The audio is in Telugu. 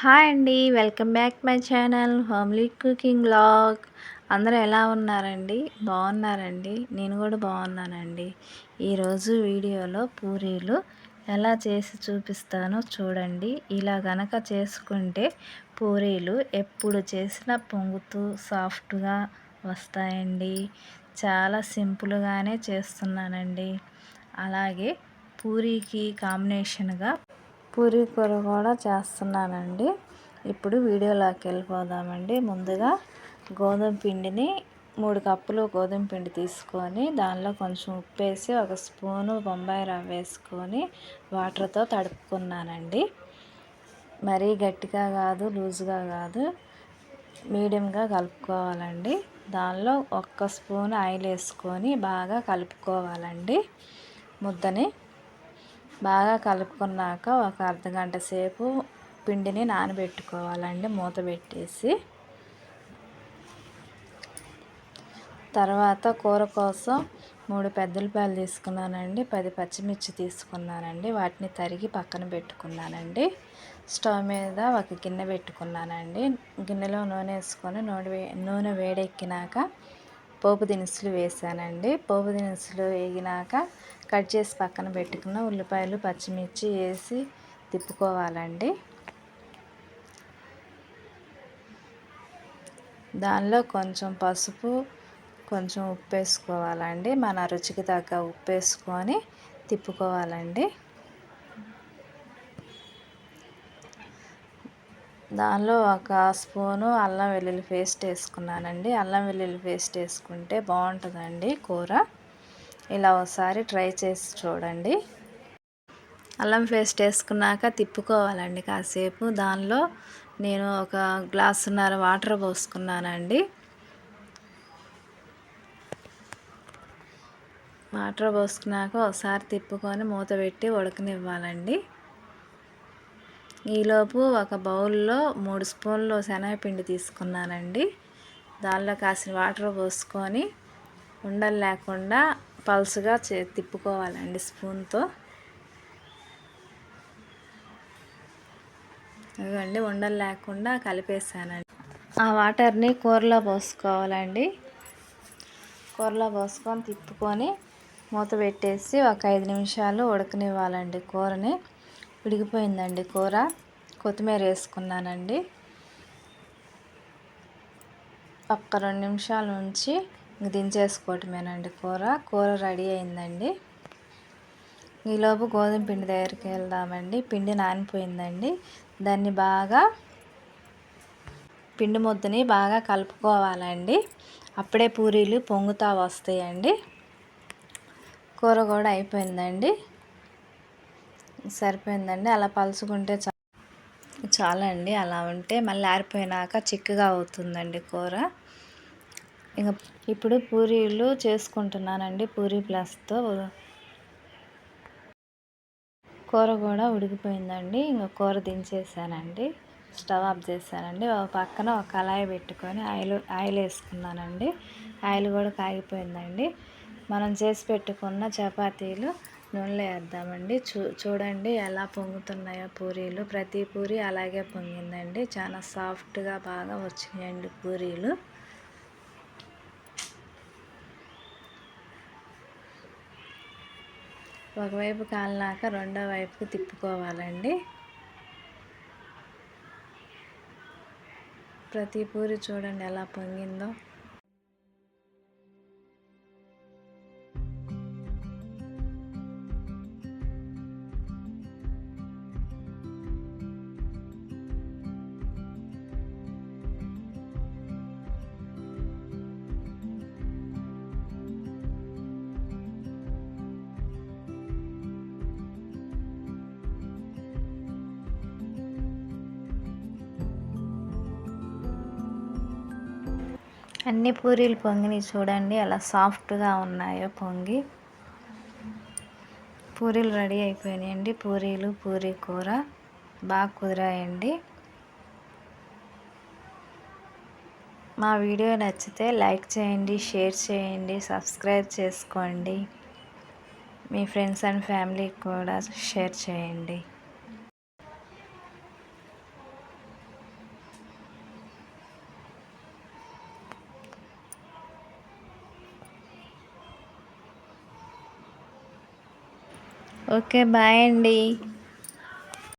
హాయ్ అండి. Welcome back my channel homely cooking vlog. అందరూ ఎలా ఉన్నారండి? బాగున్నారండి. నేను కూడా బాగున్నానండి. ఈరోజు వీడియోలో పూరీలు ఎలా చేసి చూపిస్తానో చూడండి. ఇలా గనక చేసుకుంటే పూరీలు ఎప్పుడు చేసినా పొంగుతూ సాఫ్ట్గా వస్తాయండి. చాలా సింపుల్గానే చేస్తున్నానండి. అలాగే పూరీకి కాంబినేషన్గా పూరీ కూర కూడా చేస్తున్నానండి. ఇప్పుడు వీడియోలోకి వెళ్ళిపోదామండి. ముందుగా గోధుమ పిండిని 3 కప్పులు గోధుమ పిండి తీసుకొని దానిలో కొంచెం ఉప్పు వేసి 1 స్పూను బొంబాయి రవ్వ వేసుకొని వాటర్తో తడుపుకున్నానండి. మరీ గట్టిగా కాదు, లూజ్గా కాదు, మీడియంగా కలుపుకోవాలండి. దానిలో 1 స్పూన్ ఆయిల్ వేసుకొని బాగా కలుపుకోవాలండి. ముద్దని బాగా కలుపుకున్నాక ఒక అర్ధగంట సేపు పిండిని నానబెట్టుకోవాలండి మూత పెట్టేసి. తర్వాత కూర కోసం 3 పెద్ద ఉల్లిపాయలు తీసుకున్నానండి, 10 పచ్చిమిర్చి తీసుకున్నానండి. వాటిని తరిగి పక్కన పెట్టుకున్నానండి. స్టవ్ మీద ఒక గిన్నె పెట్టుకున్నానండి. గిన్నెలో నూనె వేసుకొని నూనె వేడెక్కినాక పోపు దినుసులు వేసానండి. పోపు దినుసులు వేగినాక కట్ చేసి పక్కన పెట్టుకున్న ఉల్లిపాయలు పచ్చిమిర్చి వేసి తిప్పుకోవాలండి. దానిలో కొంచెం పసుపు, కొంచెం ఉప్పు వేసుకోవాలండి. మన రుచికి తగ్గ ఉప్పు వేసుకొని తిప్పుకోవాలండి. దానిలో 1 స్పూను అల్లం వెల్లుల్లి పేస్ట్ వేసుకున్నానండి. అల్లం వెల్లుల్లి పేస్ట్ వేసుకుంటే బాగుంటుందండి కూర. ఇలా ఒకసారి ట్రై చేసి చూడండి. అల్లం పేస్ట్ వేసుకున్నాక తిప్పుకోవాలండి కాసేపు. దానిలో నేను 1 గ్లాసున్నర వాటర్ పోసుకున్నానండి. వాటర్ పోసుకున్నాక ఒకసారి తిప్పుకొని మూత పెట్టి ఉడకనివ్వాలండి. ఈలోపు ఒక బౌల్లో 3 స్పూన్లు శనగపిండి తీసుకున్నానండి. దానిలో కాసిన వాటర్ పోసుకొని ఉండలు లేకుండా పల్సుగా తిప్పుకోవాలండి స్పూన్తో. ఇవ్వండి, ఉండలు లేకుండా కలిపేసానండి. ఆ వాటర్ని కూరలో పోసుకోవాలండి. కూరలో పోసుకొని తిప్పుకొని మూత పెట్టేసి ఒక 5 నిమిషాలు ఉడకనివ్వాలండి కూరని. ఉడికిపోయిందండి కూర. కొత్తిమీర వేసుకున్నానండి. ఒక్క 2 నిమిషాల నుంచి దించేసుకోవటమేనండి కూర రెడీ అయిందండి. ఈలోపు గోధుమ పిండి దగ్గరికి వెళ్దామండి. పిండి నానిపోయిందండి. దాన్ని పిండి ముద్దని బాగా కలుపుకోవాలండి. అప్పుడే పూరీలు పొంగుతా వస్తాయండి. కూర కూడా అయిపోయిందండి. సరిపోయిందండి. అలా పలుచుకుంటే చాలండి. అలా ఉంటే మళ్ళీ ఆరిపోయినాక చిక్కగా అవుతుందండి కూర. ఇప్పుడు పూరీలు చేసుకుంటున్నానండి. పూరీ ప్లస్తో కూర కూడా ఉడికిపోయిందండి. కూర దించేసానండి. స్టవ్ ఆఫ్ చేశానండి. ఒక పక్కన ఒక కళాయి పెట్టుకొని ఆయిల్ వేసుకున్నానండి. ఆయిల్ కూడా కాగిపోయిందండి. మనం చేసి పెట్టుకున్న చపాతీలు నూనెలో వేద్దామండి. చూడండి ఎలా పొంగుతున్నాయో పూరీలు. ప్రతి పూరి అలాగే పొంగిందండి. చాలా సాఫ్ట్గా బాగా వచ్చినాయండి పూరీలు. ఒకవైపు కాలినాక రెండో వైపుకి తిప్పుకోవాలండి. ప్రతి పూరి చూడండి ఎలా పొంగిందో. అన్ని పూరీలు పొంగినాయి చూడండి ఎలా సాఫ్ట్గా ఉన్నాయో పొంగి. పూరీలు రెడీ అయిపోయినాయండి. పూరీలు పూరీ కూర బాగా కుదిరాయండి. మా వీడియో నచ్చితే లైక్ చేయండి, షేర్ చేయండి, సబ్స్క్రైబ్ చేసుకోండి. మీ ఫ్రెండ్స్ అండ్ ఫ్యామిలీకి కూడా షేర్ చేయండి. ఓకే బాయ్ అండి.